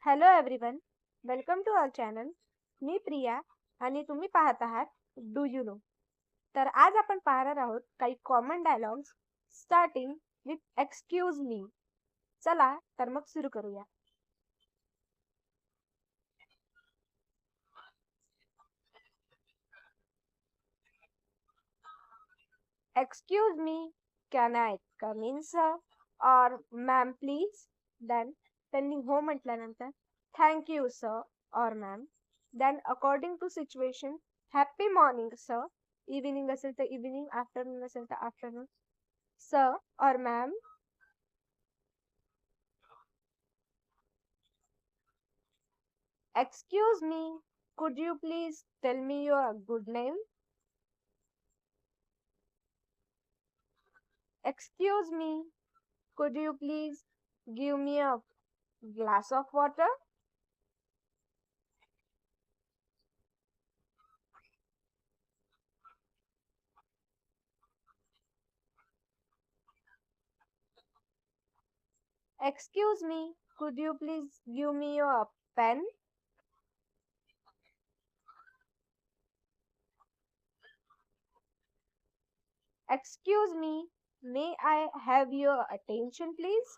Hello everyone, welcome to our channel. मी प्रिया आणि तुम्ही पाहत आहात डू यू नो. तर आज आपण पाहणार आहोत काही common dialogues starting with excuse me. चला तर मग सुरू करूया. Excuse me, can I come in sir? Or ma'am please. Then त्यांनी हो म्हटल्यानंतर thank you sir or ma'am. Then according to situation, happy morning sir. Evening असेल तर इव्हिनिंग, आफ्टरनून असेल तर afternoon. Sir or ma'am. Excuse me, could you please tell me your good name? Excuse me, could you please give me a glass of water? Excuse me, could you please give me your pen? Excuse me, may I have your attention, please?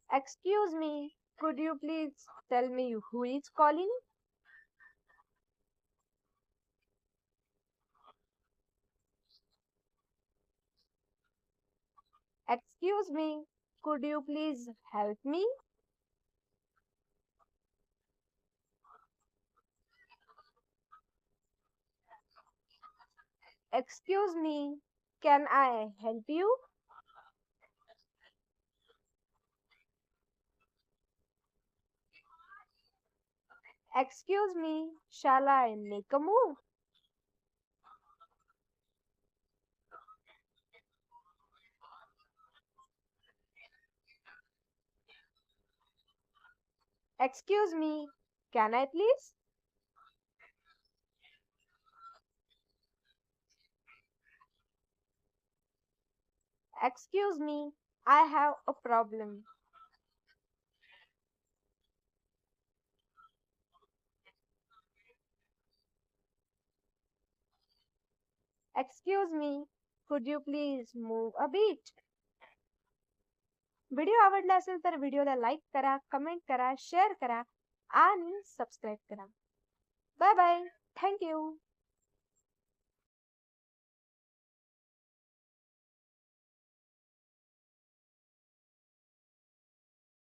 Excuse me, could you please tell me who is calling? Excuse me, could you please help me? Excuse me, can I help you? Excuse me, shall I make a move? Excuse me, can I please? Excuse me, I have a problem. Excuse me, could you please move a bit? Video आवडला असेल तर व्हिडिओला like करा, comment करा, share करा आणि subscribe करा. Bye bye. Thank you.